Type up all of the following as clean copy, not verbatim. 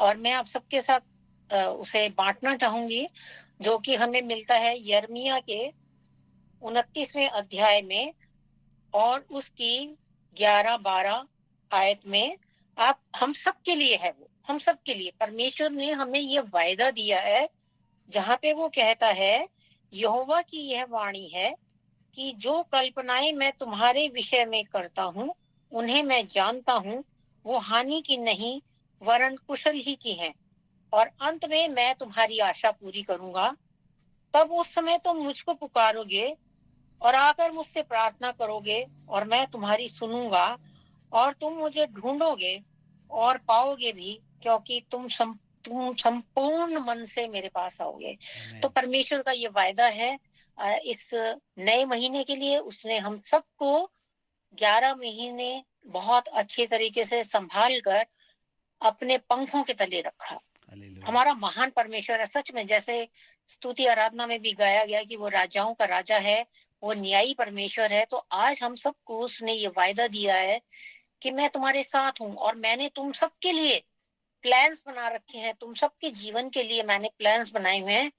और मैं आप सबके साथ उसे बांटना चाहूंगी, जो कि हमें मिलता है यिर्मयाह के 29वें अध्याय में और उसकी 11-12 आयत में। आप हम सब के लिए है, वो हम सब के लिए परमेश्वर ने हमें ये वायदा दिया है, जहां पे वो कहता है, यहोवा की यह वाणी है कि जो कल्पनाएं मैं तुम्हारे विषय में करता हूँ उन्हें मैं जानता हूँ, वो हानि की नहीं वरन कुशल ही की हैं, और अंत में मैं तुम्हारी आशा पूरी करूंगा। तब उस समय तुम मुझको पुकारोगे और आकर मुझसे प्रार्थना करोगे और मैं तुम्हारी सुनूंगा, और तुम मुझे ढूंढोगे और पाओगे भी, क्योंकि तुम संपूर्ण मन से मेरे पास आओगे। तो परमेश्वर का ये वायदा है इस नए महीने के लिए। उसने हम सबको 11 महीने बहुत अच्छे तरीके से संभाल कर अपने पंखों के तले रखा। हमारा महान परमेश्वर है सच में, जैसे स्तुति आराधना में भी गाया गया कि वो राजाओं का राजा है, वो न्यायी परमेश्वर है। तो आज हम सबको उसने ये वायदा दिया है कि मैं तुम्हारे साथ हूँ, और मैंने तुम सबके लिए प्लान्स बना रखे हैं, तुम सबके जीवन के लिए मैंने प्लान्स बनाए हुए हैं।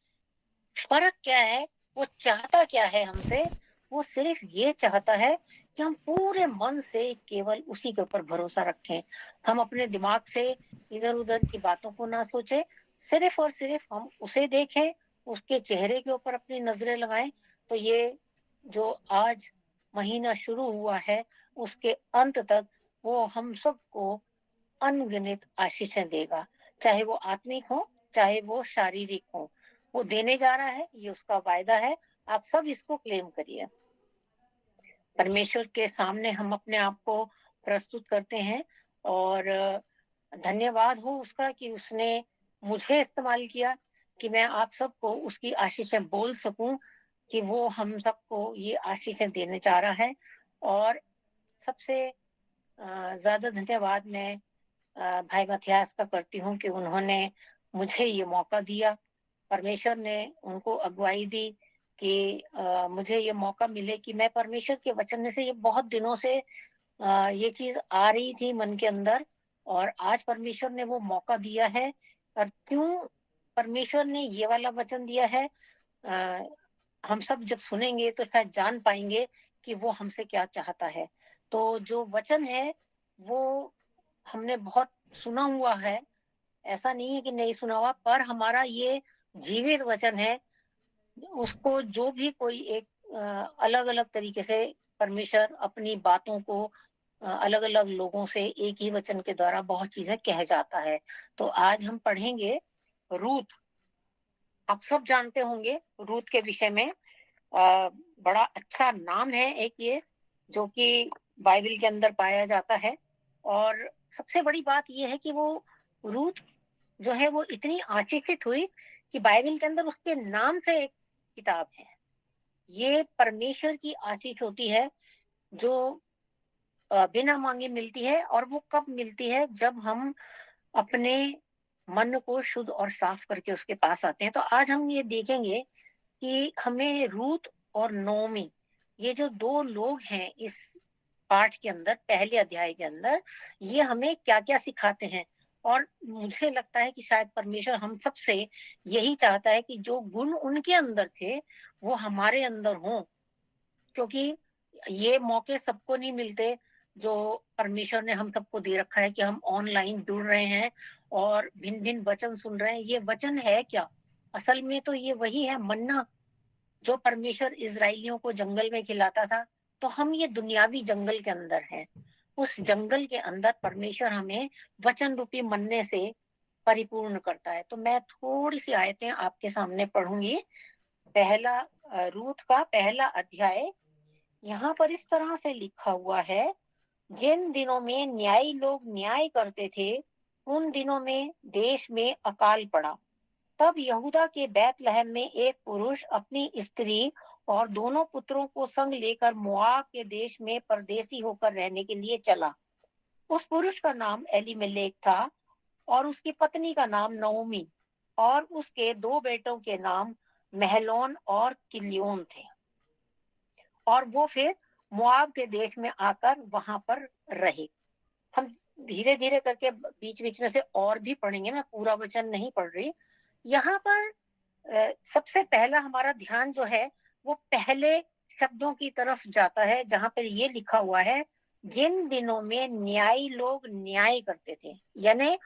फर्क क्या है, वो चाहता क्या है हमसे? वो सिर्फ ये चाहता है कि हम पूरे मन से केवल उसी के ऊपर भरोसा रखें। हम अपने दिमाग से इधर उधर की बातों को ना सोचे, सिर्फ और सिर्फ हम उसे देखें, उसके चेहरे के ऊपर अपनी नजरें लगाएं। तो ये जो आज महीना शुरू हुआ है, उसके अंत तक वो हम सबको अनगिनत आशीषें देगा, चाहे वो आत्मिक हो चाहे वो शारीरिक हो। वो देने जा रहा है, ये उसका वायदा है। आप सब इसको क्लेम करिए। परमेश्वर के सामने हम अपने आप को प्रस्तुत करते हैं, और धन्यवाद हो उसका कि उसने मुझे इस्तेमाल किया कि मैं आप सबको उसकी आशीषें बोल सकूं, कि वो हम सबको ये आशीषें देने जा रहा है। और सबसे ज्यादा धन्यवाद मैं भाई मथियास का करती हूँ कि उन्होंने मुझे ये मौका दिया। परमेश्वर ने उनको अगुवाई दी कि मुझे ये मौका मिले कि मैं परमेश्वर के वचन में से, ये बहुत दिनों से ये चीज आ रही थी मन के अंदर, और आज परमेश्वर ने वो मौका दिया है। और क्यों परमेश्वर ने ये वाला वचन दिया है, आ, हम सब जब सुनेंगे तो शायद जान पाएंगे कि वो हमसे क्या चाहता है। तो जो वचन है वो हमने बहुत सुना हुआ है, ऐसा नहीं है कि नहीं सुना हुआ, पर हमारा ये जीवित वचन है। उसको जो भी कोई एक अलग अलग तरीके से परमेश्वर अपनी बातों को अलग अलग लोगों से एक ही वचन के द्वारा बहुत चीजें कह जाता है। तो आज हम पढ़ेंगे रूत। आप सब जानते होंगे रूत के विषय में। बड़ा अच्छा नाम है एक ये, जो कि बाइबल के अंदर पाया जाता है। और सबसे बड़ी बात यह है कि वो रूत जो है वो इतनी आशीषित हुई कि बाइबल के अंदर उसके नाम से एक किताब है। ये परमेश्वर की आशीष होती है, जो बिना मांगे मिलती है। और वो कब मिलती है? जब हम अपने मन को शुद्ध और साफ करके उसके पास आते हैं। तो आज हम ये देखेंगे कि हमें रूत और नोमी, ये जो दो लोग हैं इस पाठ के अंदर, पहले अध्याय के अंदर, ये हमें क्या क्या सिखाते हैं। और मुझे लगता है कि शायद परमेश्वर हम सब से यही चाहता है कि जो गुण उनके अंदर थे वो हमारे अंदर हों, क्योंकि ये मौके सबको नहीं मिलते जो परमेश्वर ने हम सबको दे रखा है, कि हम ऑनलाइन जुड़ रहे हैं और भिन्न भिन्न वचन सुन रहे हैं। ये वचन है क्या? असल में तो ये वही है, मन्ना, जो परमेश्वर इजराइलियों को जंगल में खिलाता था। तो हम ये दुनियावी जंगल के अंदर हैं। उस जंगल के अंदर परमेश्वर हमें वचन रूपी मन्ने से परिपूर्ण करता है। तो मैं थोड़ी सी आयतें आपके सामने पढ़ूंगी। पहला रूत का पहला अध्याय, यहाँ पर इस तरह से लिखा हुआ है, जिन दिनों में न्यायी लोग न्याय करते थे उन दिनों में देश में अकाल पड़ा। तब यहूदा के बैतलहम में एक पुरुष अपनी स्त्री और दोनों पुत्रों को संग लेकर मोआब के देश में परदेसी होकर रहने के लिए चला। उस पुरुष का नाम एलीमेलेक था और उसकी पत्नी का नाम नओमी, और उसके दो बेटों के नाम महलोन और किल्योन थे। और वो फिर मोआब के देश में आकर वहां पर रहे। हम धीरे धीरे करके बीच बीच में से और भी पढ़ेंगे, मैं पूरा वचन नहीं पढ़ रही। यहाँ पर सबसे पहला हमारा ध्यान जो है वो पहले शब्दों की तरफ जाता है, जहां पर ये लिखा हुआ है, जिन दिनों में न्यायी लोग न्याय करते थे। यानी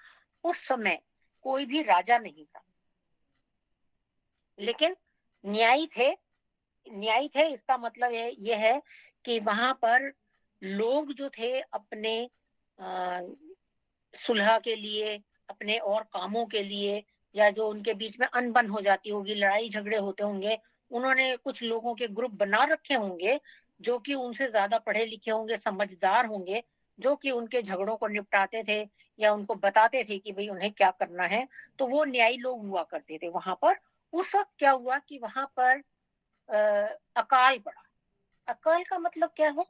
उस समय कोई भी राजा नहीं था, लेकिन न्यायी थे। न्यायी थे इसका मतलब ये है कि वहां पर लोग जो थे अपने सुलह के लिए, अपने और कामों के लिए, या जो उनके बीच में अनबन हो जाती होगी, लड़ाई झगड़े होते होंगे, उन्होंने कुछ लोगों के ग्रुप बना रखे होंगे जो कि उनसे ज्यादा पढ़े लिखे होंगे, समझदार होंगे, जो कि उनके झगड़ों को निपटाते थे या उनको बताते थे कि भाई उन्हें क्या करना है। तो वो न्यायी लोग हुआ करते थे वहां पर। उस वक्त क्या हुआ कि वहां पर अकाल पड़ा। अकाल का मतलब क्या है?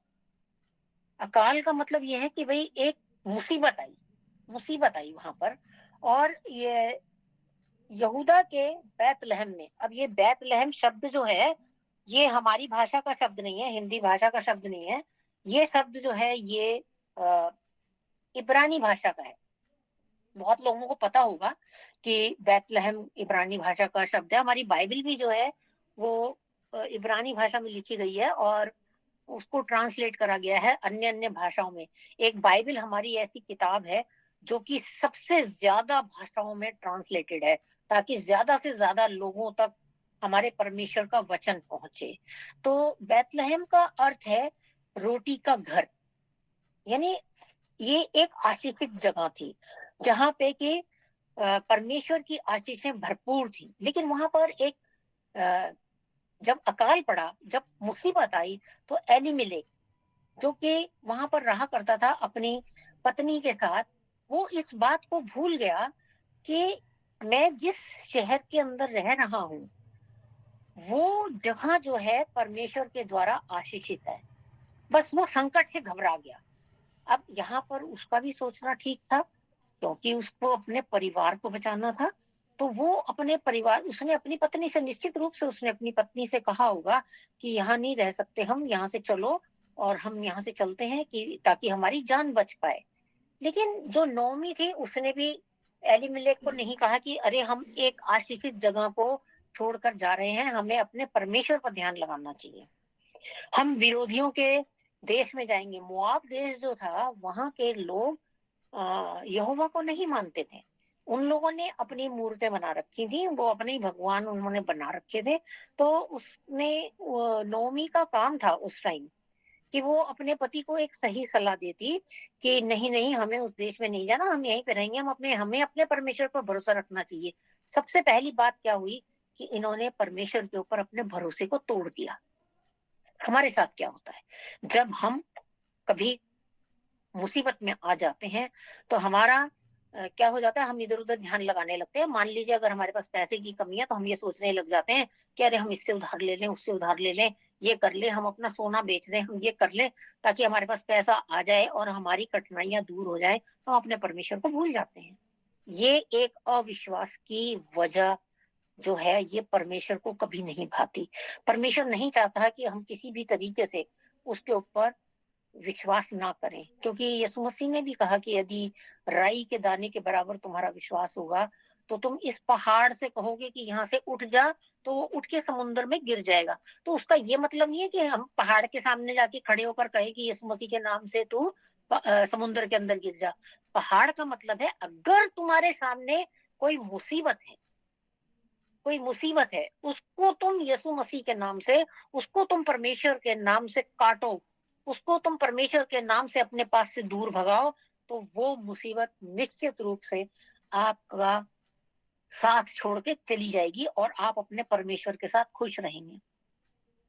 अकाल का मतलब ये है कि भाई एक मुसीबत आई, मुसीबत आई वहां पर। और ये यहूदा के बैतलहम में, अब ये बैतलहम शब्द जो है ये हमारी भाषा का शब्द नहीं है, हिंदी भाषा का शब्द नहीं है। ये शब्द जो है ये अ, इब्रानी भाषा का है। बहुत लोगों को पता होगा कि बैतलहम इब्रानी भाषा का शब्द है। हमारी बाइबल भी जो है वो इब्रानी भाषा में लिखी गई है और उसको ट्रांसलेट करा गया है अन्य अन्य भाषाओं में। एक बाइबल हमारी ऐसी किताब है जो कि सबसे ज्यादा भाषाओं में ट्रांसलेटेड है, ताकि ज्यादा से ज्यादा लोगों तक हमारे परमेश्वर का वचन पहुंचे। तो बैतलहम का अर्थ है रोटी का घर। यानी ये एक आशीषित जगह थी जहां पे कि परमेश्वर की आशीषें भरपूर थी। लेकिन वहां पर एक अ, जब अकाल पड़ा, जब मुसीबत आई, तो एलीमेलेक जो कि वहां पर रहा करता था अपनी पत्नी के साथ, वो इस बात को भूल गया कि मैं जिस शहर के अंदर रह रहा हूं वो जगह जो है परमेश्वर के द्वारा आशीषित है। बस वो संकट से घबरा गया। अब यहाँ पर उसका भी सोचना ठीक था, क्योंकि उसको अपने परिवार को बचाना था। तो वो अपने परिवार, उसने अपनी पत्नी से, निश्चित रूप से उसने अपनी पत्नी से कहा होगा कि यहाँ नहीं रह सकते हम, यहाँ से चलो और हम यहाँ से चलते हैं कि ताकि हमारी जान बच पाए। लेकिन जो नौमी थी उसने भी एलिमेलेक को नहीं कहा कि अरे हम एक आशीषित जगह को छोड़कर जा रहे हैं, हमें अपने परमेश्वर पर ध्यान लगाना चाहिए। हम विरोधियों के देश में जाएंगे। मोआब देश जो था वहां के लोग यहोवा को नहीं मानते थे। उन लोगों ने अपनी मूर्तें बना रखी थी, वो अपने ही भगवान उन्होंने बना रखे थे। तो उसने नोमी का काम था उस टाइम कि वो अपने पति को एक सही सलाह देती कि नहीं नहीं, हमें उस देश में नहीं जाना, हम यहीं पे रहेंगे, हमें अपने परमेश्वर पर भरोसा रखना चाहिए। सबसे पहली बात क्या हुई कि इन्होंने परमेश्वर के ऊपर अपने भरोसे को तोड़ दिया। हमारे साथ क्या होता है जब हम कभी मुसीबत में आ जाते हैं, तो हमारा क्या हो जाता है, हम इधर उधर ध्यान लगाने लगते हैं। मान लीजिए अगर हमारे पास पैसे की कमी है तो हम ये सोचने लग जाते हैं कि अरे हम इससे उधार ले लें, उससे उधार ले लें, ये कर ले, हम अपना सोना बेच दें, हम ये कर लें ताकि हमारे पास पैसा आ जाए और हमारी कठिनाइयां दूर हो जाए। तो हम अपने परमेश्वर को भूल जाते हैं। ये एक अविश्वास की वजह जो है ये परमेश्वर को कभी नहीं भाती। परमेश्वर नहीं चाहता कि हम किसी भी तरीके से उसके ऊपर विश्वास ना करें, क्योंकि यीशु मसीह ने भी कहा कि यदि राई के दाने के बराबर तुम्हारा विश्वास होगा तो तुम इस पहाड़ से कहोगे कि यहाँ से उठ जा, तो वो उठ के समुद्र में गिर जाएगा। तो उसका ये मतलब नहीं है कि हम पहाड़ के सामने जाके खड़े होकर कहें कि यीशु मसीह के नाम से तू समुद्र के अंदर गिर जा। पहाड़ का मतलब है अगर तुम्हारे सामने कोई मुसीबत है, कोई मुसीबत है, उसको तुम यीशु मसीह के नाम से, उसको तुम परमेश्वर के नाम से काटो, उसको तुम परमेश्वर के नाम से अपने पास से दूर भगाओ, तो वो मुसीबत निश्चित रूप से आपका साथ छोड़ के चली जाएगी और आप अपने परमेश्वर के साथ खुश रहेंगे।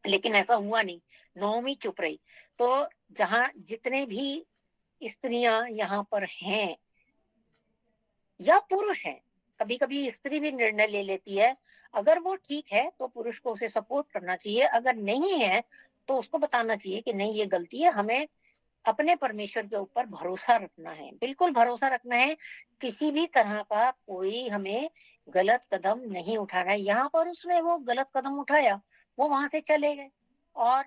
लेकिन ऐसा हुआ नहीं। नौमी चुप रही। तो जहां जितने भी स्त्रियां यहाँ पर हैं या पुरुष हैं, कभी कभी स्त्री भी निर्णय ले लेती है, अगर वो ठीक है तो पुरुष को उसे सपोर्ट करना चाहिए, अगर नहीं है तो उसको बताना चाहिए कि नहीं ये गलती है, हमें अपने परमेश्वर के ऊपर भरोसा रखना है, बिल्कुल भरोसा रखना है। किसी भी तरह का कोई हमें गलत कदम नहीं उठाना है। यहाँ पर उसने वो गलत कदम उठाया, वो वहां से चले गए और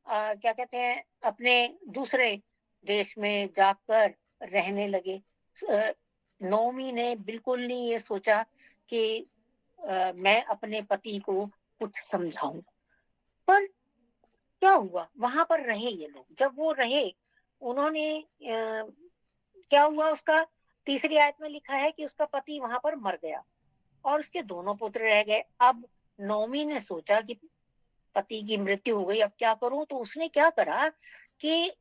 क्या कहते हैं, अपने दूसरे देश में जाकर रहने लगे। नौमी ने बिल्कुल नहीं ये सोचा कि मैं अपने पति को कुछ समझाऊं। पर क्या हुआ, वहां पर रहे ये लोग, जब वो रहे उन्होंने क्या हुआ उसका, तीसरी आयत में लिखा है कि उसका पति वहां पर मर गया और उसके दोनों पुत्र रह गए। अब नौमी ने सोचा कि पति की मृत्यु हो गई, अब क्या करूं, तो उसने क्या करा कि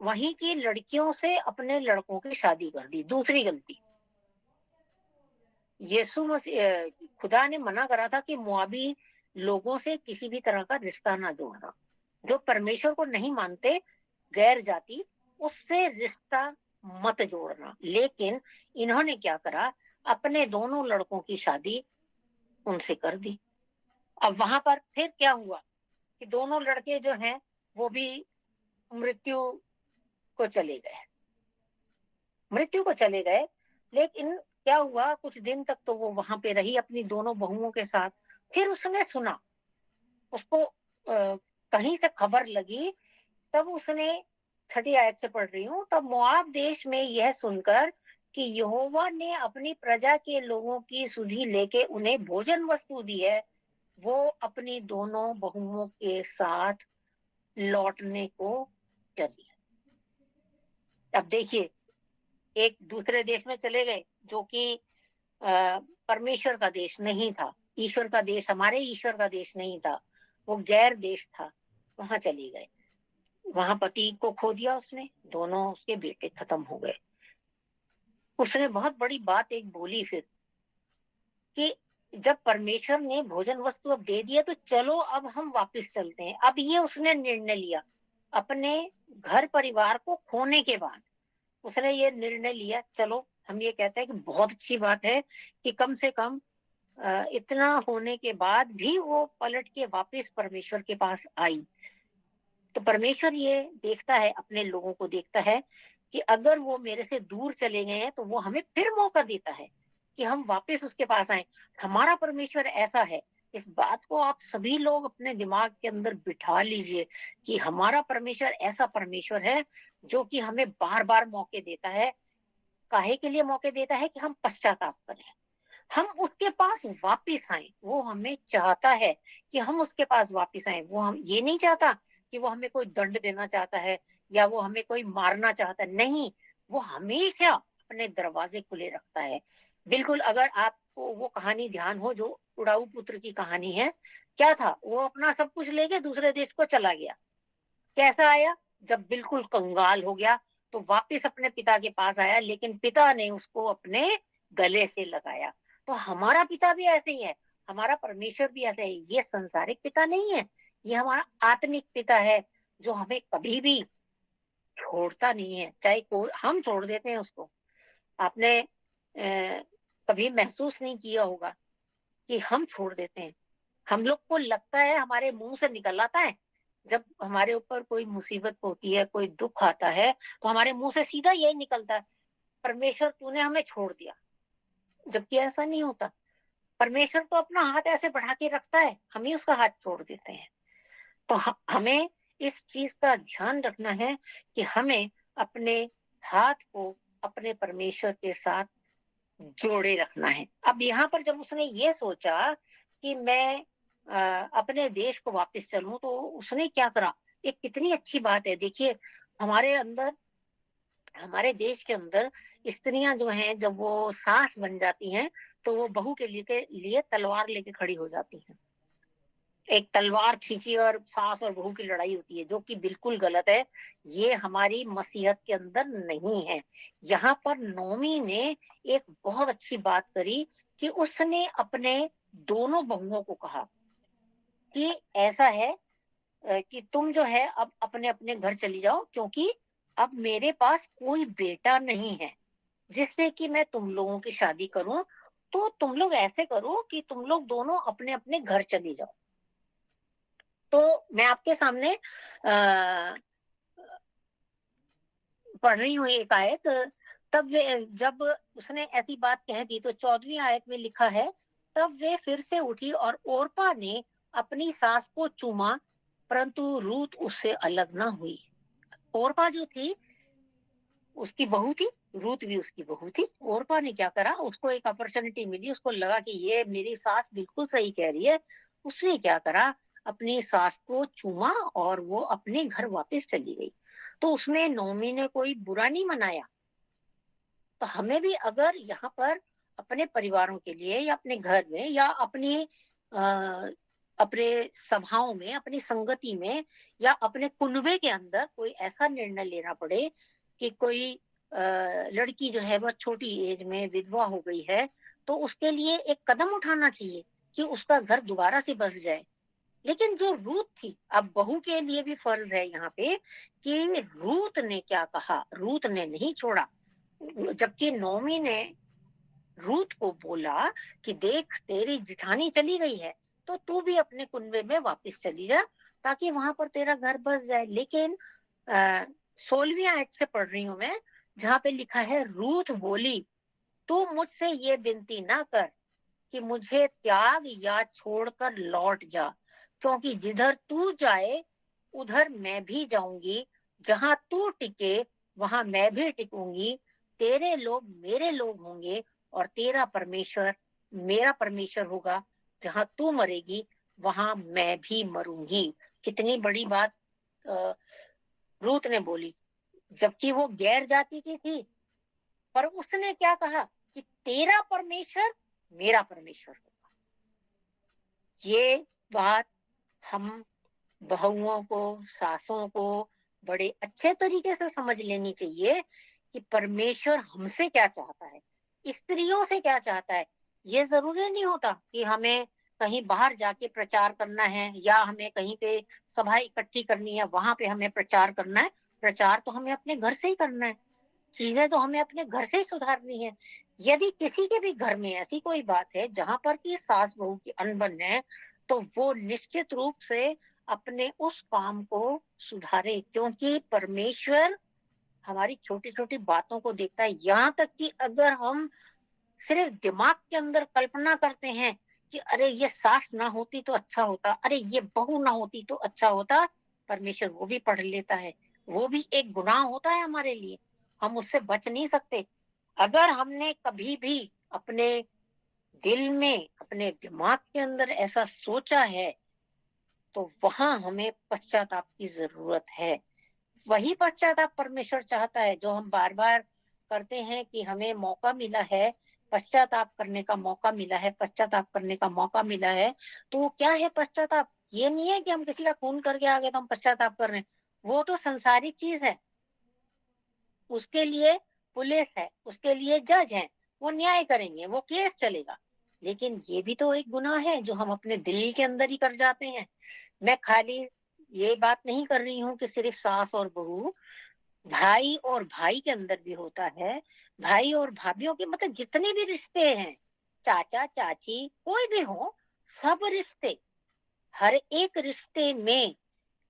वहीं की लड़कियों से अपने लड़कों की शादी कर दी। दूसरी गलती, यीशु मसीह खुदा ने मना करा था कि मुआबी लोगों से किसी भी तरह का रिश्ता ना जोड़ना। जो परमेश्वर को नहीं मानते, गैर जाति, उससे रिश्ता मत जोड़ना। लेकिन इन्होंने क्या करा, अपने दोनों लड़कों की शादी उनसे कर दी। अब वहां पर फिर क्या हुआ कि दोनों लड़के जो हैं वो भी मृत्यु को चले गए, मृत्यु को चले गए। लेकिन क्या हुआ, कुछ दिन तक तो वो वहां पे रही अपनी दोनों बहुओं के साथ। फिर उसने सुना, उसको कहीं से खबर लगी, तब उसने, छठी आयत से पढ़ रही हूँ, तब मोआब देश में यह सुनकर कि यहोवा ने अपनी प्रजा के लोगों की सुधि लेके उन्हें भोजन वस्तु दी है, वो अपनी दोनों बहुओं के साथ लौटने को चली। अब देखिए, एक दूसरे देश में चले गए जो कि परमेश्वर का देश नहीं था, ईश्वर का देश, हमारे ईश्वर का देश नहीं था, वो गैर देश था। वहां चली गए, वहां पति को खो दिया उसने, दोनों उसके बेटे खत्म हो गए। उसने बहुत बड़ी बात एक बोली फिर कि जब परमेश्वर ने भोजन वस्तु अब दे दिया तो चलो अब हम वापस चलते हैं। अब ये उसने निर्णय लिया अपने घर परिवार को खोने के बाद, उसने ये निर्णय लिया, चलो हम ये कहते हैं कि बहुत अच्छी बात है कि कम से कम इतना होने के बाद भी वो पलट के वापस परमेश्वर के पास आई। तो परमेश्वर ये देखता है, अपने लोगों को देखता है कि अगर वो मेरे से दूर चले गए हैं तो वो हमें फिर मौका देता है कि हम वापस उसके पास आए। हमारा परमेश्वर ऐसा है, इस बात को आप सभी लोग अपने दिमाग के अंदर बिठा लीजिए कि हमारा परमेश्वर ऐसा परमेश्वर है जो कि हमें बार बार मौके देता है। काहे के लिए मौके देता है? कि हम पश्चाताप करें, हम उसके पास वापिस आए। वो हमें चाहता है कि हम उसके पास वापिस आए। वो हम ये नहीं चाहता कि वो हमें कोई दंड देना चाहता है या वो हमें कोई मारना चाहता है, नहीं। वो हमेशा अपने दरवाजे खुले रखता है। बिल्कुल, अगर आपको वो कहानी ध्यान हो जो उड़ाऊ पुत्र की कहानी है, क्या था, वो अपना सब कुछ लेके दूसरे देश को चला गया। कैसा आया? जब बिल्कुल कंगाल हो गया तो वापिस अपने पिता के पास आया, लेकिन पिता ने उसको अपने गले से लगाया। तो हमारा पिता भी ऐसे ही है, हमारा परमेश्वर भी ऐसे है। ये संसारिक पिता नहीं है, ये हमारा आत्मिक पिता है जो हमें कभी भी छोड़ता नहीं है, चाहे कोई, हम छोड़ देते हैं उसको। आपने कभी महसूस नहीं किया होगा कि हम छोड़ देते हैं। हम लोग को लगता है, हमारे मुंह से निकल आता है, जब हमारे ऊपर कोई मुसीबत होती है, कोई दुख आता है, तो हमारे मुंह से सीधा यही निकलता है, परमेश्वर तूने हमें छोड़ दिया। जबकि ऐसा नहीं होता। परमेश्वर तो अपना हाथ ऐसे बढ़ा के रखता है, हम ही उसका हाथ छोड़ देते हैं। तो हमें इस चीज का ध्यान रखना है कि हमें अपने हाथ को अपने परमेश्वर के साथ जोड़े रखना है। अब यहाँ पर जब उसने ये सोचा कि मैं अपने देश को वापस चलूं, तो उसने क्या करा, एक कितनी अच्छी बात है। देखिए, हमारे अंदर, हमारे देश के अंदर स्त्रियां जो हैं, जब वो सास बन जाती हैं तो वो बहू के लिए तलवार लेके खड़ी हो जाती हैं। एक तलवार खींची और सास और बहू की लड़ाई होती है, जो कि बिल्कुल गलत है। ये हमारी मसीहत के अंदर नहीं है। यहाँ पर नोमी ने एक बहुत अच्छी बात करी कि उसने अपने दोनों बहुओं को कहा कि ऐसा है कि तुम जो है अब अपने अपने घर चली जाओ, क्योंकि अब मेरे पास कोई बेटा नहीं है जिससे कि मैं तुम लोगों की शादी करूं। तो तुम लोग ऐसे करो कि तुम लोग दोनों अपने अपने घर चली जाओ। तो मैं आपके सामने पढ़ रही हूँ एक आयत। तब वे, जब उसने ऐसी बात कह दी, तो 14वीं आयत में लिखा है, तब वे फिर से उठी और ओरपा ने अपनी सास को चूमा, परंतु रूत उससे अलग ना हुई। ओरपा जो थी, उसकी बहू थी, रूत भी उसकी बहू थी। ओरपा ने क्या करा, उसको एक अपॉर्चुनिटी मिली, उसको लगा कि ये मेरी सास बिल्कुल सही कह रही है। उसने क्या करा, अपनी सास को चूमा और वो अपने घर वापस चली गई। तो उसमें नौमी ने कोई बुरा नहीं मनाया। तो हमें भी अगर यहाँ पर अपने परिवारों के लिए या अपने घर में या अपनी अपने सभाओं में, अपनी संगति में या अपने कुनबे के अंदर कोई ऐसा निर्णय लेना पड़े कि कोई लड़की जो है वह छोटी एज में विधवा हो गई है, तो उसके लिए एक कदम उठाना चाहिए कि उसका घर दोबारा से बस जाए। लेकिन जो रूत थी, अब बहू के लिए भी फर्ज है यहाँ पे कि रूत ने क्या कहा, रूत ने नहीं छोड़ा। जबकि नौमी ने रूत को बोला कि देख तेरी जिठानी चली गई है, तो तू भी अपने कुनबे में वापस चली जा, ताकि वहां पर तेरा घर बस जाए। लेकिन 16वीं आयत से पढ़ रही हूं मैं, जहां पे लिखा है, रूत बोली, तू मुझसे ये विनती ना कर कि मुझे त्याग या छोड़कर लौट जा, क्योंकि जिधर तू जाए उधर मैं भी जाऊंगी, जहां तू टिके वहां मैं भी टिकूंगी। तेरे लोग मेरे लोग होंगे और तेरा परमेश्वर मेरा परमेश्वर होगा। जहां तू मरेगी वहां मैं भी मरूंगी। कितनी बड़ी बात रूत ने बोली, जबकि वो गैर जाति की थी, पर उसने क्या कहा कि तेरा परमेश्वर मेरा परमेश्वर होगा। ये बात हम बहुओं को, सासों को बड़े अच्छे तरीके से समझ लेनी चाहिए कि परमेश्वर हमसे क्या चाहता है, स्त्रियों से क्या चाहता है। ये जरूरी नहीं होता कि हमें कहीं बाहर जाके प्रचार करना है या हमें कहीं पे सभा इकट्ठी करनी है, वहां पे हमें प्रचार करना है। प्रचार तो हमें अपने घर से ही करना है, चीजें तो हमें अपने घर से ही सुधारनी है। यदि किसी के भी घर में ऐसी कोई बात है जहां पर की सास बहू की अनबन है, तो वो निश्चित रूप से अपने उस काम को सुधारे, क्योंकि परमेश्वर हमारी छोटी छोटी बातों को देखता है। यहाँ तक कि अगर हम सिर्फ दिमाग के अंदर कल्पना करते हैं कि अरे ये सास ना होती तो अच्छा होता, अरे ये बहू ना होती तो अच्छा होता, परमेश्वर वो भी पढ़ लेता है। वो भी एक गुनाह होता है हमारे लिए, हम उससे बच नहीं सकते। अगर हमने कभी भी अपने दिल में, अपने दिमाग के अंदर ऐसा सोचा है, तो वहां हमें पश्चाताप की जरूरत है। वही पश्चाताप परमेश्वर चाहता है जो हम बार बार करते हैं कि हमें मौका मिला है, पश्चाताप करने का मौका मिला है, पश्चाताप करने का मौका मिला है। तो वो क्या है पश्चाताप? ये नहीं है कि हम किसी का खून करके आ गए तो हम पश्चाताप कर रहे हैं, वो तो संसारिक चीज है। उसके लिए पुलिस है, उसके लिए जज है, वो न्याय करेंगे, वो केस चलेगा। लेकिन ये भी तो एक गुनाह है जो हम अपने दिल के अंदर ही कर जाते हैं। मैं खाली ये बात नहीं कर रही हूँ कि सिर्फ सास और बहू, भाई और भाई के अंदर भी होता है। भाई और भाभीियों के मतलब जितने भी रिश्ते हैं, चाचा चाची कोई भी हो, सब रिश्ते, हर एक रिश्ते में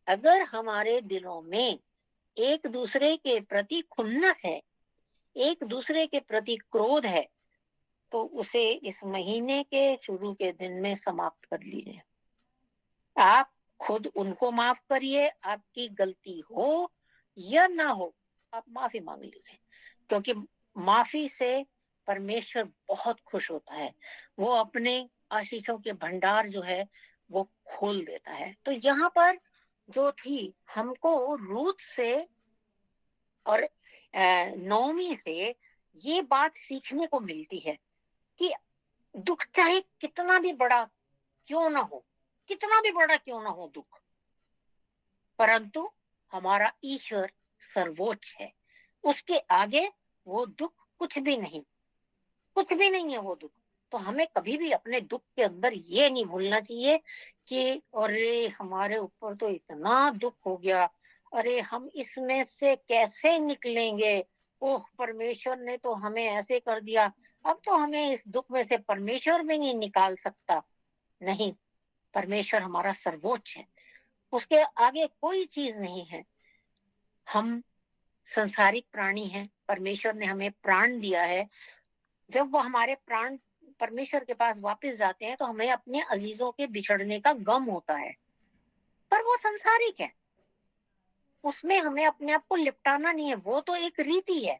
अगर हमारे दिलों में एक दूसरे के प्रति खुन्नस है, एक दूसरे के प्रति क्रोध है, तो उसे इस महीने के शुरू के दिन में समाप्त कर लीजिए। आप खुद उनको माफ करिए, आपकी गलती हो या ना हो, आप माफी मांग लीजिए, क्योंकि माफी से परमेश्वर बहुत खुश होता है। वो अपने आशीषों के भंडार जो है वो खोल देता है। तो यहाँ पर जो थी, हमको रूत से और नौमी से ये बात सीखने को मिलती है कि दुख चाहे कितना भी बड़ा क्यों ना हो, कितना भी बड़ा क्यों ना हो दुख, परंतु हमारा ईश्वर सर्वोच्च है। उसके आगे वो दुख कुछ भी नहीं, कुछ भी नहीं है वो दुख। तो हमें कभी भी अपने दुख के अंदर ये नहीं भूलना चाहिए कि अरे हमारे ऊपर तो इतना दुख हो गया, अरे हम इसमें से कैसे निकलेंगे, ओह परमेश्वर ने तो हमें ऐसे कर दिया, अब तो हमें इस दुख में से परमेश्वर भी नहीं निकाल सकता। नहीं, परमेश्वर हमारा सर्वोच्च है, उसके आगे कोई चीज नहीं है। हम संसारिक प्राणी हैं, परमेश्वर ने हमें प्राण दिया है। जब वो हमारे प्राण परमेश्वर के पास वापस जाते हैं तो हमें अपने अजीजों के बिछड़ने का गम होता है, पर वो संसारिक है। उसमें हमें अपने आप को लिपटाना नहीं है, वो तो एक रीति है,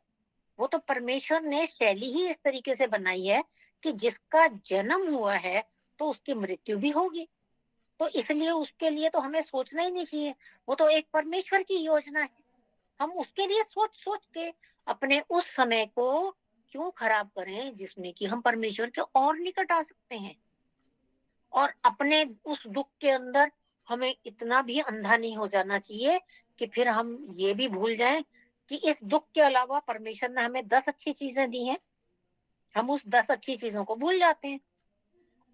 वो तो परमेश्वर ने शैली ही इस तरीके से बनाई है कि जिसका जन्म हुआ है तो उसकी मृत्यु भी होगी। तो इसलिए उसके लिए तो हमें सोचना ही नहीं चाहिए, वो तो एक परमेश्वर की योजना है। हम उसके लिए सोच सोच के अपने उस समय को क्यों खराब करें जिसमें कि हम परमेश्वर के और निकट आ सकते हैं। और अपने उस दुख के अंदर हमें इतना भी अंधा नहीं हो जाना चाहिए कि फिर हम ये भी भूल जाएं कि इस दुख के अलावा परमेश्वर ने हमें 10 अच्छी चीजें दी हैं, हम उस 10 अच्छी चीजों को भूल जाते हैं।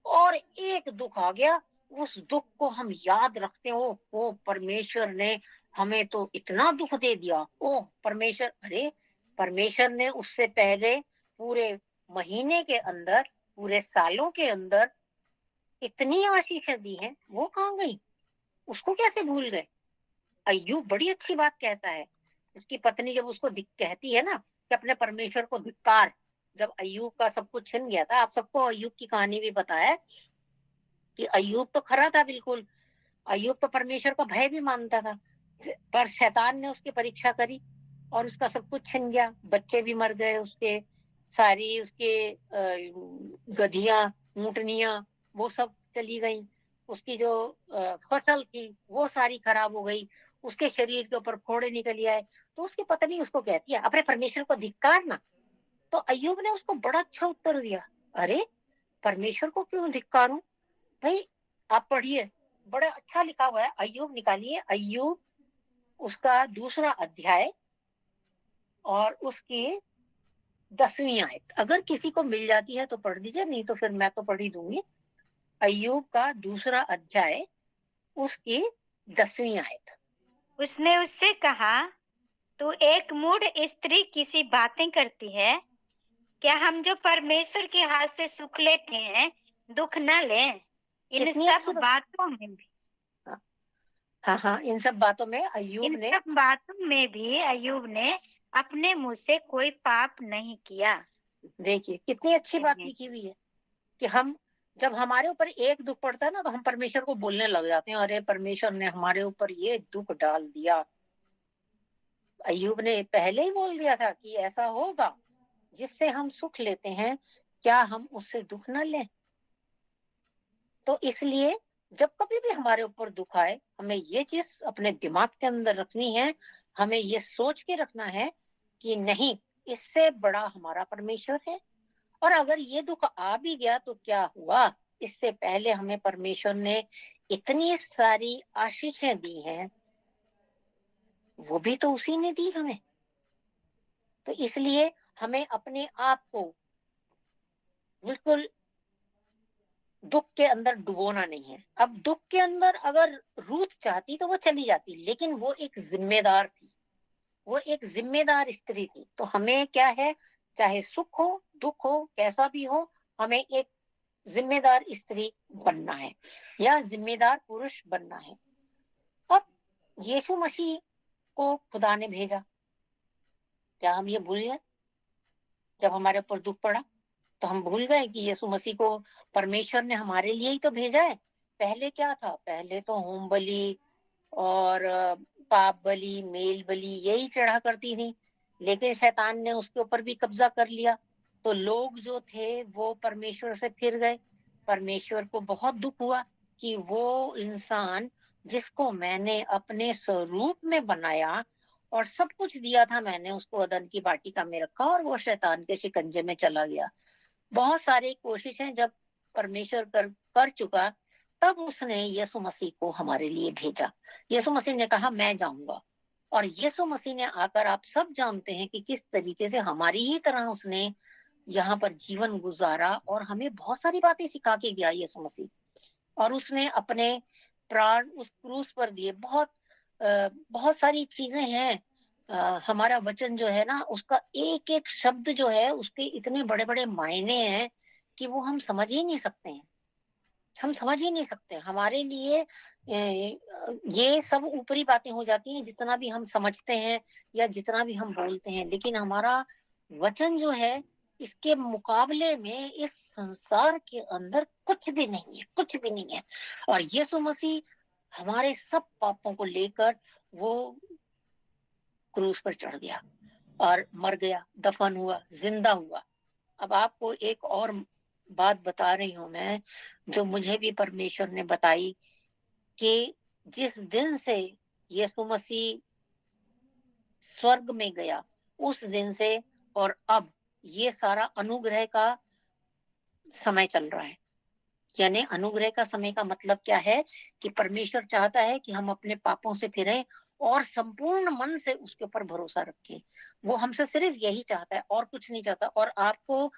और एक दुख आ गया, उस दुख को हम याद रखते हो, ओ परमेश्वर ने हमें तो इतना दुख दे दिया, ओ परमेश्वर, अरे परमेश्वर ने उससे पहले पूरे महीने के अंदर, पूरे सालों के अंदर इतनी आशीषें दी हैं, वो कहाँ गई, उसको कैसे भूल गए। अय्यूब बड़ी अच्छी बात कहता है, उसकी पत्नी जब उसको कहती है ना कि अपने परमेश्वर को धिक्कार, जब अय्यूब का सब कुछ छिन गया था, आप सबको अय्यूब की कहानी भी पता है कि अय्यूब तो खरा था बिल्कुल, अय्यूब तो परमेश्वर का भय भी मानता था, पर शैतान ने उसकी परीक्षा करी और उसका सब कुछ छिन गया, बच्चे भी मर गए उसके, सारी उसके गधियां, ऊंटनियां, वो सब चली गई, उसकी जो फसल थी वो सारी खराब हो गई, उसके शरीर के ऊपर फोड़े निकल आए। तो उसकी पत्नी उसको कहती है अपने परमेश्वर को धिक्कार ना। तो अय्यूब ने उसको बड़ा अच्छा उत्तर दिया, अरे परमेश्वर को क्यों धिक्कारूं भाई, आप पढ़िए, बड़ा अच्छा लिखा हुआ है, अय्यूब निकालिए, अय्यूब उसका 2 अध्याय और उसकी 10वीं आयत, अगर किसी को मिल जाती है तो पढ़ दीजिए, नहीं तो फिर मैं तो पढ़ ही दूंगी। अय्यूब का 2 अध्याय उसकी 10वीं आयत। उसने उससे कहा, तू एक मूढ़ स्त्री किसी बातें करती है, क्या हम जो परमेश्वर के हाथ से सुख लेते हैं दुख न लें। इन कितनी सब अच्छी बात। बातों में भी हाँ हाँ हाँ, इन सब बातों में अय्यूब इन ने, सब बातों में भी अय्यूब ने अपने मुंह से कोई पाप नहीं किया। देखिए कितनी अच्छी बात लिखी हुई है कि हम, जब हमारे ऊपर एक दुख पड़ता है ना तो हम परमेश्वर को बोलने लग जाते हैं, अरे परमेश्वर ने हमारे ऊपर ये दुख डाल दिया। अय्यूब ने पहले ही बोल दिया था कि ऐसा होगा, जिससे हम सुख लेते हैं क्या हम उससे दुख न लें। तो इसलिए जब कभी भी हमारे ऊपर दुख आए, हमें ये चीज अपने दिमाग के अंदर रखनी है, हमें ये सोच के रखना है कि नहीं, इससे बड़ा हमारा परमेश्वर है। और अगर ये दुख आ भी गया तो क्या हुआ, इससे पहले हमें परमेश्वर ने इतनी सारी आशीषें दी हैं, वो भी तो उसी ने दी हमें। तो इसलिए हमें अपने आप को बिल्कुल दुख के अंदर डुबोना नहीं है। अब दुख के अंदर अगर रूथ चाहती तो वो चली जाती, लेकिन वो एक जिम्मेदार थी, वो एक जिम्मेदार स्त्री थी। तो हमें क्या है, चाहे सुख हो दुख हो कैसा भी हो, हमें एक जिम्मेदार स्त्री बनना है या जिम्मेदार पुरुष बनना है। अब यीशु मसीह को खुदा ने भेजा, क्या हम ये भूल गए? जब हमारे ऊपर दुख पड़ा तो हम भूल गए कि यीशु मसीह को परमेश्वर ने हमारे लिए ही तो भेजा है। पहले क्या था, पहले तो होम बलि और पाप बलि, मेल बलि यही चढ़ा करती थी, लेकिन शैतान ने उसके ऊपर भी कब्जा कर लिया। तो लोग जो थे वो परमेश्वर से फिर गए। परमेश्वर को बहुत दुख हुआ कि वो इंसान जिसको मैंने अपने स्वरूप में बनाया और सब कुछ दिया था, मैंने उसको अदन की वाटिका में रखा और वो शैतान के शिकंजे में चला गया। बहुत सारी कोशिशें जब परमेश्वर कर चुका, तब उसने यीशु मसीह को हमारे लिए भेजा। यीशु मसीह ने कहा मैं जाऊंगा, और यीशु मसीह ने आकर, आप सब जानते हैं कि किस तरीके से हमारी ही तरह उसने यहाँ पर जीवन गुजारा और हमें बहुत सारी बातें सिखा के गया यीशु मसीह। और उसने अपने प्राण उस क्रूस पर दिए। बहुत सारी चीजें हैं। हमारा वचन जो है ना, उसका एक एक शब्द जो है उसके इतने बड़े बड़े मायने हैं कि वो हम समझ ही नहीं सकते हैं, हम समझ ही नहीं सकते हमारे लिए। ये सब ऊपरी बातें हो जाती हैं जितना भी हम समझते हैं या जितना भी हम बोलते हैं, लेकिन हमारा वचन जो है इसके मुकाबले में इस संसार के अंदर कुछ भी नहीं है, कुछ भी नहीं है। और यीशु मसीह हमारे सब पापों को लेकर वो क्रूस पर चढ़ गया और मर गया, दफन हुआ, जिंदा हुआ। अब आपको एक और बात बता रही हूं मैं, जो मुझे भी परमेश्वर ने बताई, कि जिस दिन से यीशु मसीह स्वर्ग में गया, उस दिन से और अब ये सारा अनुग्रह का समय चल रहा है। यानी अनुग्रह का समय का मतलब क्या है, कि परमेश्वर चाहता है कि हम अपने पापों से फिरें और संपूर्ण मन से उसके ऊपर भरोसा रखें। वो हमसे सिर्फ यही चाहता है और कुछ नहीं चाहता। और आपको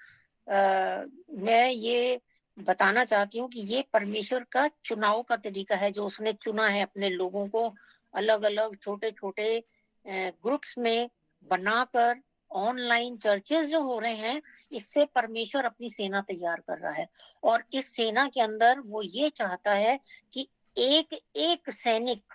मैं ये बताना चाहती हूँ कि ये परमेश्वर का चुनाव का तरीका है, जो उसने चुना है अपने लोगों को अलग अलग छोटे छोटे ग्रुप्स में बनाकर। ऑनलाइन चर्चेस जो हो रहे हैं, इससे परमेश्वर अपनी सेना तैयार कर रहा है। और इस सेना के अंदर वो ये चाहता है कि एक एक सैनिक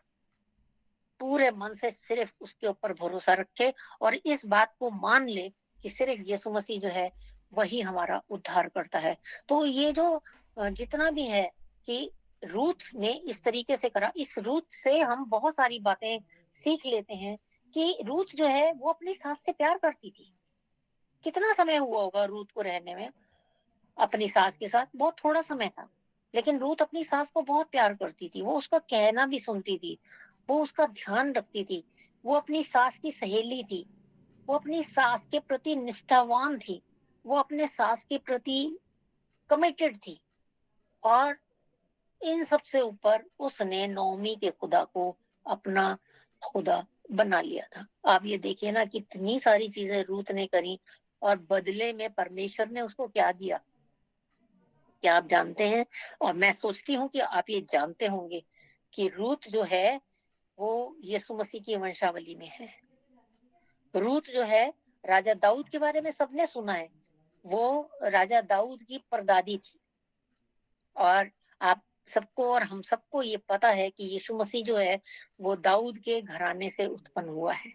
पूरे मन से सिर्फ उसके ऊपर भरोसा रखे और इस बात को मान ले कि सिर्फ यीशु मसीह जो है वही हमारा उद्धार करता है। तो ये जो जितना भी है कि रूथ ने इस तरीके से करा, इस रूथ से हम बहुत सारी बातें सीख लेते हैं। कि रूथ जो है वो अपनी सास से प्यार करती थी। कितना समय हुआ होगा रूथ को रहने में अपनी सास के साथ? बहुत थोड़ा समय था। लेकिन रूथ अपनी सास को बहुत प्यार करती थी, वो उसका कहना भी सुनती थी, वो उसका ध्यान रखती थी। वो अपनी सास की सहेली थी, वो अपनी सास के प्रति निष्ठावान थी, वो अपने सास के प्रति कमिटेड थी। और इन सब से ऊपर उसने नौमी के खुदा को अपना खुदा बना लिया था। आप ये देखिए ना, कितनी सारी चीजें रूथ ने करी और बदले में परमेश्वर ने उसको क्या दिया, क्या आप जानते हैं? और मैं सोचती हूँ कि आप ये जानते होंगे कि रूथ जो है वो यीशु मसीह की वंशावली में है। रूथ जो है, राजा दाऊद के बारे में सबने सुना है, वो राजा दाऊद की परदादी थी। और आप सबको और हम सबको ये पता है कि यीशु मसीह जो है वो दाऊद के घराने से उत्पन्न हुआ है।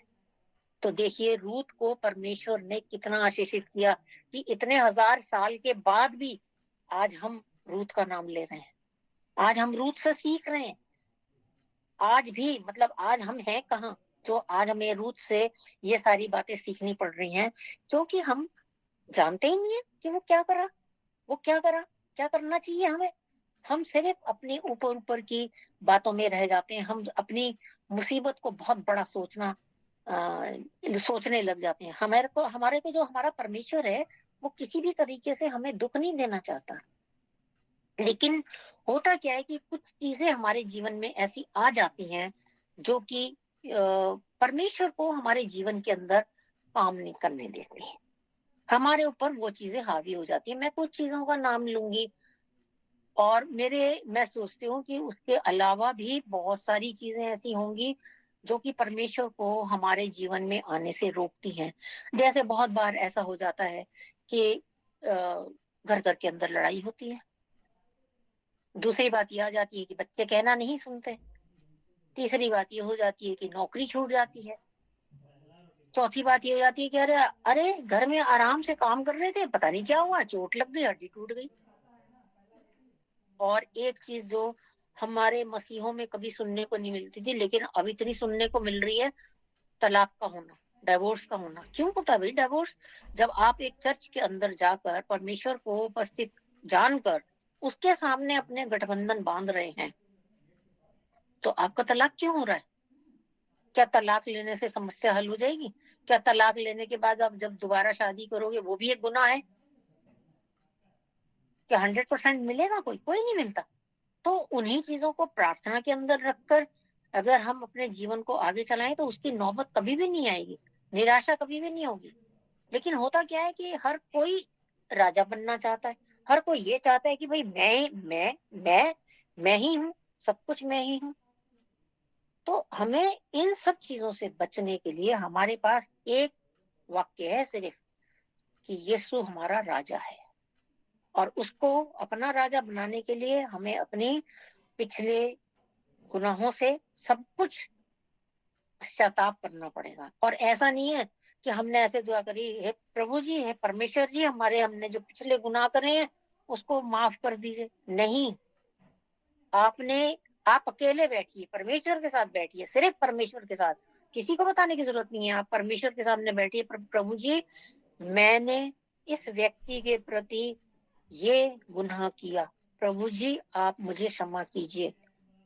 तो देखिए रूथ को परमेश्वर ने कितना आशीषित किया कि इतने हजार साल के बाद भी आज हम रूथ का नाम ले रहे हैं, आज हम रूथ से सीख रहे हैं। आज भी मतलब आज हम हैं कहाँ, जो आज हमें रूथ से ये सारी बातें सीखनी पड़ रही हैं, क्योंकि हम जानते ही नहीं है कि वो क्या करा, वो क्या करा, क्या करना चाहिए हमें। हम सिर्फ अपने ऊपर ऊपर की बातों में रह जाते हैं। हम अपनी मुसीबत को बहुत बड़ा सोचने लग जाते हैं। हमारे को जो हमारा परमेश्वर है, वो किसी भी तरीके से हमें दुख नहीं देना चाहता। लेकिन होता क्या है कि कुछ चीजें हमारे जीवन में ऐसी आ जाती हैं जो कि परमेश्वर को हमारे जीवन के अंदर काम नहीं करने देती है। हमारे ऊपर वो चीजें हावी हो जाती है। मैं कुछ चीजों का नाम लूंगी और मैं सोचती हूँ कि उसके अलावा भी बहुत सारी चीजें ऐसी होंगी जो कि परमेश्वर को हमारे जीवन में आने से रोकती हैं। जैसे बहुत बार ऐसा हो जाता है कि घर घर के अंदर लड़ाई होती है। दूसरी बात यह आ जाती है कि बच्चे कहना नहीं सुनते। तीसरी बात ये हो जाती है कि नौकरी छूट जाती है। चौथी बात ये हो जाती है कि अरे अरे घर में आराम से काम कर रहे थे, पता नहीं क्या हुआ, चोट लग गई, हड्डी टूट गई। और एक चीज जो हमारे मसीहों में कभी सुनने को नहीं मिलती थी, लेकिन अब इतनी सुनने को मिल रही है, तलाक का होना, डिवोर्स का होना। क्यों होता है भाई डिवोर्स? जब आप एक चर्च के अंदर जाकर परमेश्वर को उपस्थित जानकर उसके सामने अपने गठबंधन बांध रहे हैं, तो आपका तलाक क्यों हो रहा है? क्या तलाक लेने से समस्या हल हो जाएगी? क्या तलाक लेने के बाद आप जब दोबारा शादी करोगे वो भी एक गुनाह है? क्या 100% मिलेगा? कोई नहीं मिलता। तो उन्हीं चीजों को प्रार्थना के अंदर रखकर अगर हम अपने जीवन को आगे चलाएं तो उसकी नौबत कभी भी नहीं आएगी, निराशा कभी भी नहीं होगी। लेकिन होता क्या है कि हर कोई राजा बनना चाहता है। हर कोई ये चाहता है कि भाई मैं ही हूँ, सब कुछ मैं ही हूँ। तो हमें इन सब चीजों से बचने के लिए हमारे पास एक वाक्य है सिर्फ, कि यीशु हमारा राजा है। और उसको अपना राजा बनाने के लिए हमें अपने पिछले गुनाहों से सब कुछ पश्चाताप करना पड़ेगा। और ऐसा नहीं है कि हमने ऐसे दुआ करी, हे प्रभु जी, हे परमेश्वर जी, हमारे हमने जो पिछले गुनाह करे हैं उसको माफ कर दीजिए। नहीं, आपने आप अकेले बैठिए, परमेश्वर के साथ बैठिए, सिर्फ परमेश्वर के साथ। किसी को बताने की जरूरत नहीं है। आप परमेश्वर के सामने बैठिए, प्रभु जी मैंने इस व्यक्ति के प्रति ये गुनाह किया, प्रभु जी आप मुझे क्षमा कीजिए।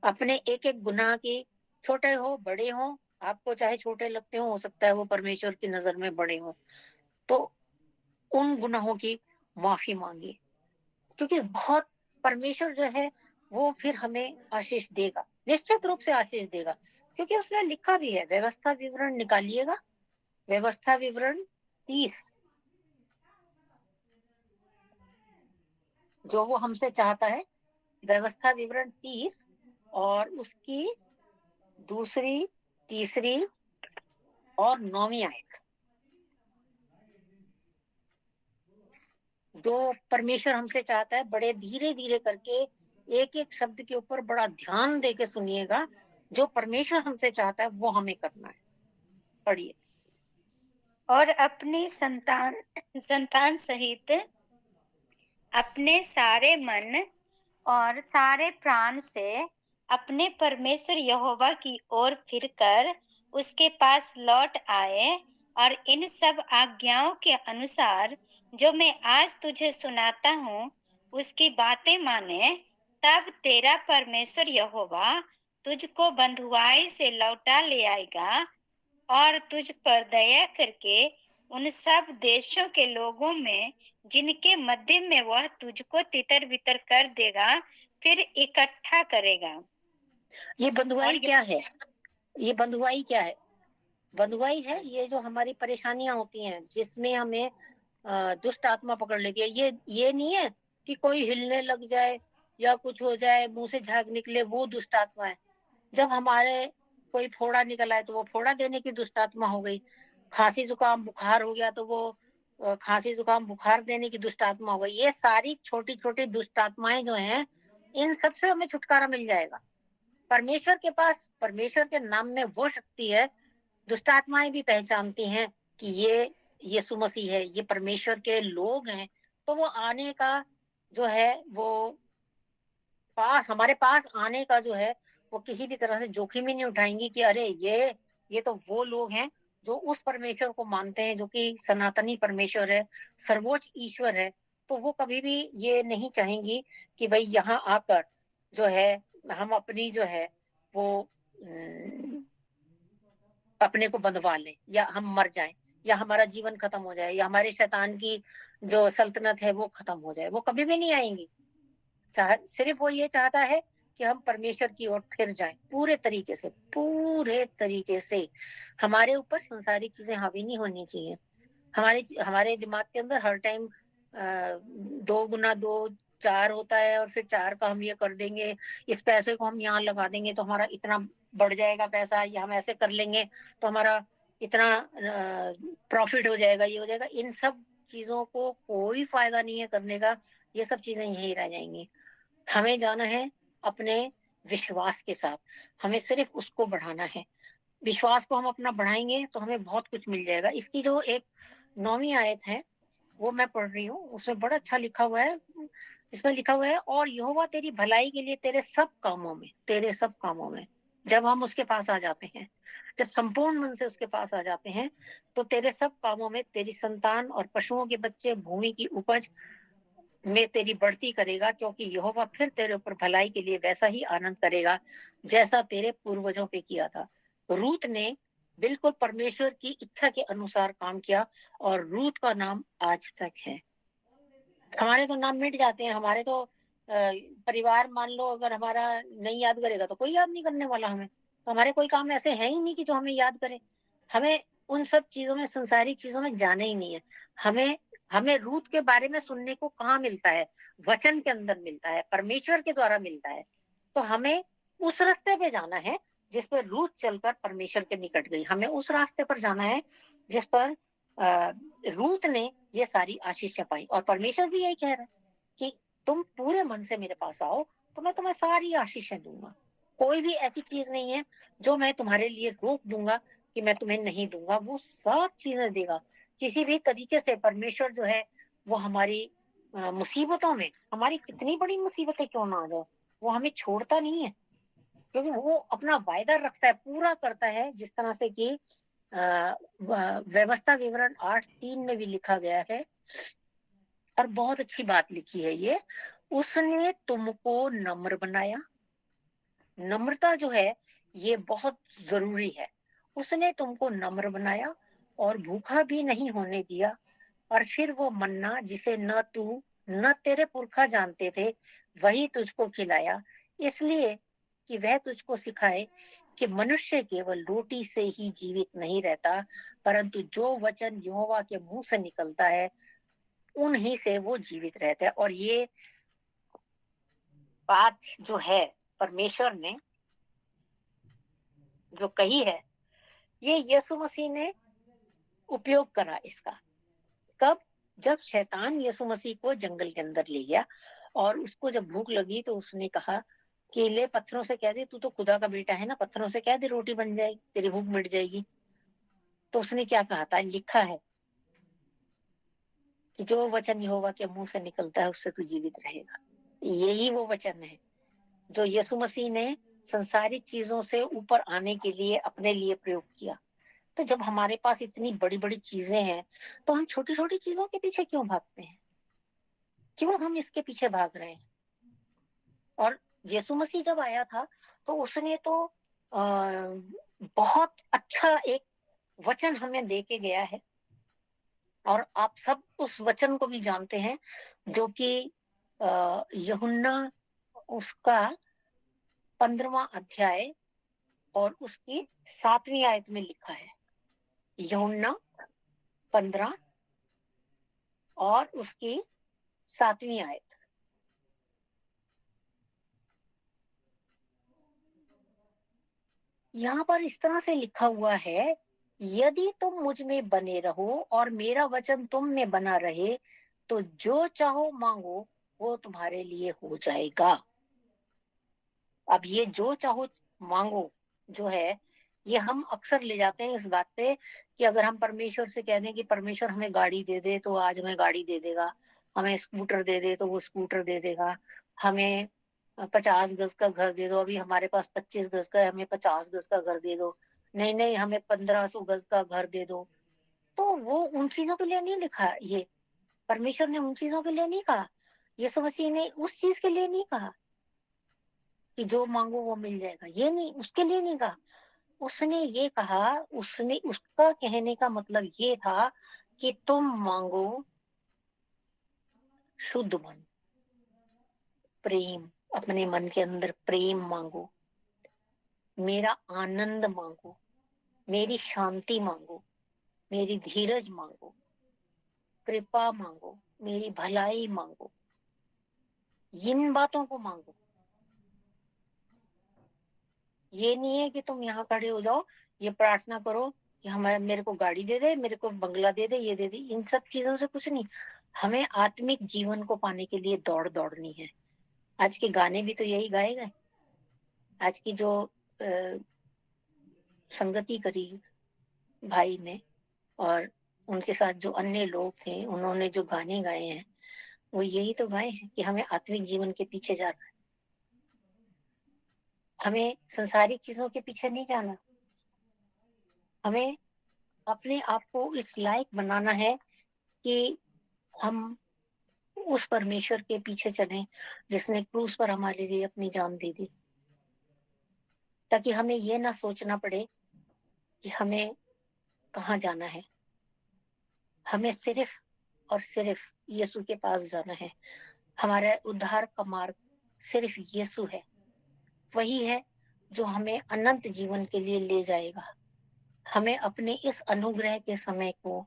अपने एक एक गुनाह की, छोटे हो बड़े हो, आपको चाहे छोटे लगते हो सकता है वो परमेश्वर की नजर में बड़े हो, तो उन गुनाहों की माफी मांगिए, क्योंकि बहुत परमेश्वर जो है वो फिर हमें आशीष देगा, निश्चित रूप से आशीष देगा, क्योंकि उसने लिखा भी है। व्यवस्था विवरण निकालिएगा, व्यवस्था विवरण 30, जो वो हमसे चाहता है। व्यवस्था विवरण 30 और उसकी दूसरी, तीसरी और 9वीं आयत, जो परमेश्वर हमसे चाहता है, बड़े धीरे धीरे करके एक एक शब्द के ऊपर बड़ा ध्यान दे के सुनिएगा। जो परमेश्वर हमसे चाहता है वो हमें करना है। पढ़िए। और अपनी संतान संतान सहित अपने सारे मन और सारे प्राण से अपने परमेश्वर यहोवा की ओर फिरकर उसके पास लौट आए और इन सब आज्ञाओं के अनुसार जो मैं आज तुझे सुनाता हूँ उसकी बातें माने, तब तेरा परमेश्वर यहोवा तुझको बंधुआई से लौटा ले आएगा और तुझ पर दया करके उन सब देशों के लोगों में जिनके मध्य में वह तुझको तितर बितर कर देगा फिर इकट्ठा करेगा। ये बंधुआई और क्या है? ये बंधुआई क्या है? बंधुआई है ये जो हमारी परेशानियां होती हैं, जिसमें हमें दुष्ट आत्मा पकड़ लेती है। ये नहीं है कि कोई हिलने लग जाए या कुछ हो जाए, मुंह से झाग निकले, वो दुष्ट आत्मा है। जब हमारे कोई फोड़ा निकल आए तो वो फोड़ा देने की दुष्ट आत्मा हो गई। खांसी जुकाम बुखार हो गया तो वो खांसी जुकाम बुखार देने की दुष्ट आत्मा हो गई। ये सारी छोटी छोटी दुष्ट आत्माएं जो हैं, इन सबसे हमें छुटकारा मिल जाएगा। परमेश्वर के पास, परमेश्वर के नाम में वो शक्ति है। दुष्ट आत्माएं भी पहचानती हैं कि ये यीशु मसीह है, ये परमेश्वर के लोग हैं, तो वो आने का जो है वो हमारे पास आने का जो है वो किसी भी तरह से जोखिम ही नहीं उठाएंगी कि अरे ये तो वो लोग हैं जो उस परमेश्वर को मानते हैं, जो कि सनातनी परमेश्वर है, सर्वोच्च ईश्वर है। तो वो कभी भी ये नहीं चाहेंगी कि भाई यहाँ आकर जो है हम अपनी जो है वो अपने को बंधवा लें, या हम मर जाएं, या हमारा जीवन खत्म हो जाए, या हमारे शैतान की जो सल्तनत है वो खत्म हो जाए। वो कभी भी नहीं आएंगी। सिर्फ वो ये चाहता है कि हम परमेश्वर की ओर फिर जाएं, पूरे तरीके से, पूरे तरीके से। हमारे ऊपर संसारिक चीजें हावी नहीं होनी चाहिए। हमारे हमारे दिमाग के अंदर हर टाइम 2 गुना 2 4 होता है, और फिर 4 का हम ये कर देंगे, इस पैसे को हम यहाँ लगा देंगे तो हमारा इतना बढ़ जाएगा पैसा, या हम ऐसे कर लेंगे तो हमारा इतना प्रॉफिट हो जाएगा, ये हो जाएगा। इन सब चीजों को कोई फायदा नहीं है करने का। ये सब चीजें यहीं रह जाएंगी। हमें जाना है अपने विश्वास के साथ, हमें सिर्फ उसको बढ़ाना है। विश्वास को हम अपना बढ़ाएंगे तो हमें बहुत कुछ मिल जाएगा। इसकी जो एक 9वीं आयत है वो मैं पढ़ रही हूँ, उसमें बड़ा अच्छा लिखा हुआ है। इसमें लिखा हुआ है, और यहोवा तेरी भलाई के लिए तेरे सब कामों में, तेरे सब कामों में, जब हम उसके पास आ जाते हैं, जब संपूर्ण मन से उसके पास आ जाते हैं, तो तेरे सब कामों में तेरी संतान और पशुओं के बच्चे, भूमि की उपज में तेरी बढ़ती करेगा, क्योंकि यहोवा फिर तेरे ऊपर भलाई के लिए वैसा ही आनंद करेगा जैसा तेरे पूर्वजों पे किया था। रूत ने बिल्कुल परमेश्वर की इच्छा के अनुसार काम किया, और रूत का नाम आज तक है। हमारे तो नाम मिट जाते हैं, हमारे तो परिवार मान लो अगर हमारा नहीं याद करेगा तो कोई याद नहीं करने वाला हमें। तो हमारे कोई काम ऐसे है ही नहीं कि जो हमें याद करे। हमें उन सब चीजों में, संसारिक चीजों में जाना ही नहीं है। हमें हमें रूत के बारे में सुनने को कहाँ मिलता है? वचन के अंदर मिलता है, परमेश्वर के द्वारा मिलता है। तो हमें उस रास्ते पे जाना है जिस पर रूत चलकर परमेश्वर के निकट गई। हमें उस रास्ते पर जाना है जिस पर रूत ने ये सारी आशीषें पाई। और परमेश्वर भी यही कह रहा है कि तुम पूरे मन से मेरे पास आओ तो मैं तुम्हें सारी आशीषें दूंगा। कोई भी ऐसी चीज नहीं है जो मैं तुम्हारे लिए रोक दूंगा कि मैं तुम्हें नहीं दूंगा, वो सब चीजें देगा। किसी भी तरीके से परमेश्वर जो है वो हमारी मुसीबतों में, हमारी कितनी बड़ी मुसीबतें क्यों ना आ जाए, वो हमें छोड़ता नहीं है। क्योंकि वो अपना वायदा रखता है, पूरा करता है, जिस तरह से कि व्यवस्था विवरण 8:3 में भी लिखा गया है। और बहुत अच्छी बात लिखी है ये, उसने तुमको नम्र बनाया। नम्रता जो है ये बहुत जरूरी है। उसने तुमको नम्र बनाया और भूखा भी नहीं होने दिया। और फिर वो मन्ना जिसे न तू न तेरे पुरखा जानते थे, वही तुझको खिलाया, इसलिए कि वह तुझको सिखाए कि मनुष्य केवल रोटी से ही जीवित नहीं रहता, परंतु जो वचन यहोवा के मुंह से निकलता है उन्हीं से वो जीवित रहता है। और ये बात जो है परमेश्वर ने जो कही है, ये यीशु मसीह ने उपयोग करा इसका। कब? जब शैतान यीशु मसीह को जंगल के अंदर ले गया और उसको जब भूख लगी तो उसने कहा कि ले पत्थरों से कह दे, तू तो खुदा का बेटा है ना, पत्थरों से कह दे रोटी बन जाएगी, तेरी भूख मिट जाएगी। तो उसने क्या कहा था? लिखा है कि जो वचन यहोवा के मुंह से निकलता है उससे तू जीवित रहेगा। यही वो वचन है जो यीशु मसीह ने संसारिक चीजों से ऊपर आने के लिए अपने लिए प्रयोग किया। तो जब हमारे पास इतनी बड़ी बड़ी चीजें हैं तो हम छोटी छोटी चीजों के पीछे क्यों भागते हैं? क्यों हम इसके पीछे भाग रहे हैं? और यीशु मसीह जब आया था तो उसने तो बहुत अच्छा एक वचन हमें दे के गया है। और आप सब उस वचन को भी जानते हैं जो कि यूहन्ना उसका 15वां अध्याय और उसकी 7वीं आयत में लिखा है। यूहन्ना 15 और उसकी 7वीं आयत। यहाँ पर इस तरह से लिखा हुआ है, यदि तुम मुझ में बने रहो और मेरा वचन तुम में बना रहे तो जो चाहो मांगो वो तुम्हारे लिए हो जाएगा। अब ये जो चाहो मांगो जो है, ये हम अक्सर ले जाते हैं इस बात पे कि अगर हम परमेश्वर से कह दें कि परमेश्वर हमें गाड़ी दे दे तो आज हमें गाड़ी दे देगा, हमें स्कूटर दे दे तो वो स्कूटर दे देगा, हमें 50 गज का घर दे दो, अभी हमारे पास 25 गज का है, हमें 50 गज का घर दे दो, नहीं नहीं हमें 1500 गज का घर दे दो। तो वो उन चीजों के लिए नहीं लिखा, ये परमेश्वर ने उन चीजों के लिए नहीं कहा, यीशु मसीह ने उस चीज के लिए नहीं कहा कि जो मांगो वो मिल जाएगा, ये नहीं, उसके लिए नहीं कहा। उसने ये कहा, उसने उसका कहने का मतलब ये था कि तुम मांगो शुद्ध मन, प्रेम, अपने मन के अंदर प्रेम मांगो, मेरा आनंद मांगो, मेरी शांति मांगो, मेरी धीरज मांगो, कृपा मांगो, मेरी भलाई मांगो, इन बातों को मांगो। ये नहीं है कि तुम यहाँ खड़े हो जाओ, ये प्रार्थना करो कि हमारे मेरे को गाड़ी दे दे, मेरे को बंगला दे दे, ये दे दे, इन सब चीजों से कुछ नहीं। हमें आत्मिक जीवन को पाने के लिए दौड़नी है। आज के गाने भी तो यही गाए गए। आज की जो संगति करी भाई ने और उनके साथ जो अन्य लोग थे उन्होंने जो गाने गाए हैं वो यही तो गाए हैं कि हमें आत्मिक जीवन के पीछे जाना है, हमें संसारिक चीजों के पीछे नहीं जाना, हमें अपने आप को इस लायक बनाना है कि हम उस परमेश्वर के पीछे चलें जिसने क्रूस पर हमारे लिए अपनी जान दे दी, ताकि हमें ये ना सोचना पड़े कि हमें कहाँ जाना है। हमें सिर्फ और सिर्फ यीशु के पास जाना है। हमारा उद्धार का मार्ग सिर्फ यीशु है, वही है जो हमें अनंत जीवन के लिए ले जाएगा। हमें अपने इस अनुग्रह के समय को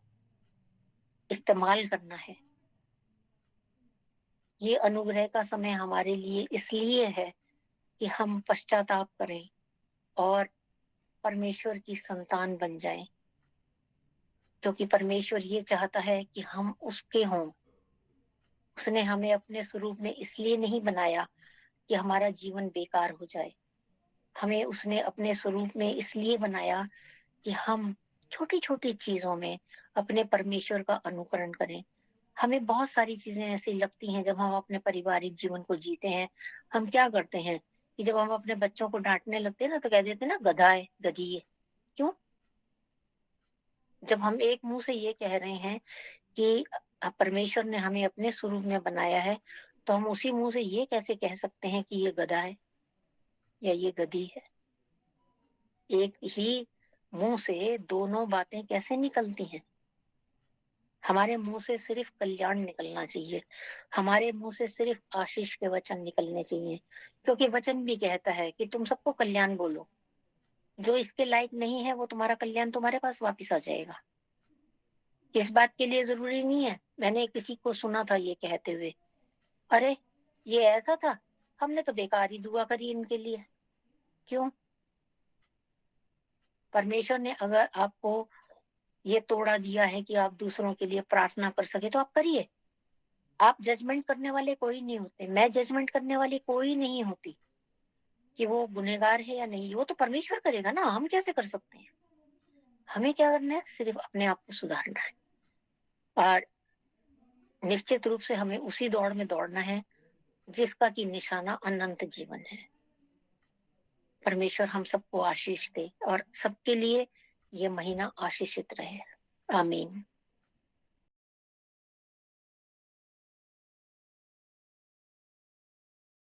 इस्तेमाल करना है। ये अनुग्रह का समय हमारे लिए इसलिए है कि हम पश्चाताप करें और परमेश्वर की संतान बन जाएं, क्योंकि परमेश्वर ये चाहता है कि हम उसके हों। उसने हमें अपने स्वरूप में इसलिए नहीं बनाया कि हमारा जीवन बेकार हो जाए। हमें उसने अपने स्वरूप में इसलिए बनाया कि हम छोटी छोटी चीजों में अपने परमेश्वर का अनुकरण करें। हमें बहुत सारी चीजें ऐसी लगती हैं जब हम अपने पारिवारिक जीवन को जीते हैं, हम क्या करते हैं कि जब हम अपने बच्चों को डांटने लगते हैं ना तो कह देते हैं ना गधा है, गधी है। क्यों? जब हम एक मुंह से ये कह रहे हैं कि परमेश्वर ने हमें अपने स्वरूप में बनाया है, तो हम उसी मुंह से ये कैसे कह सकते हैं कि ये गधा है या ये गधी है? एक ही मुंह से दोनों बातें कैसे निकलती हैं? हमारे मुंह से सिर्फ कल्याण निकलना चाहिए, हमारे मुंह से सिर्फ आशीष के वचन निकलने चाहिए, क्योंकि वचन भी कहता है कि तुम सबको कल्याण बोलो। जो इसके लायक नहीं है वो तुम्हारा कल्याण तुम्हारे पास वापिस आ जाएगा। इस बात के लिए जरूरी नहीं है। मैंने किसी को सुना था ये कहते हुए, अरे ये ऐसा था, हमने तो बेकार ही दुआ करी इनके लिए। क्यों? परमेश्वर ने अगर आपको ये तोड़ा दिया है कि आप दूसरों के लिए प्रार्थना कर सके तो आप करिए। आप जजमेंट करने वाले कोई नहीं होते, मैं जजमेंट करने वाली कोई नहीं होती कि वो गुनहगार है या नहीं। वो तो परमेश्वर करेगा ना, हम कैसे कर सकते हैं? हमें क्या करना है? सिर्फ अपने आप को सुधारना है और निश्चित रूप से हमें उसी दौड़ में दौड़ना है जिसका की निशाना अनंत जीवन है। परमेश्वर हम सबको आशीष दे और सबके लिए ये महीना आशीषित रहे। आमीन।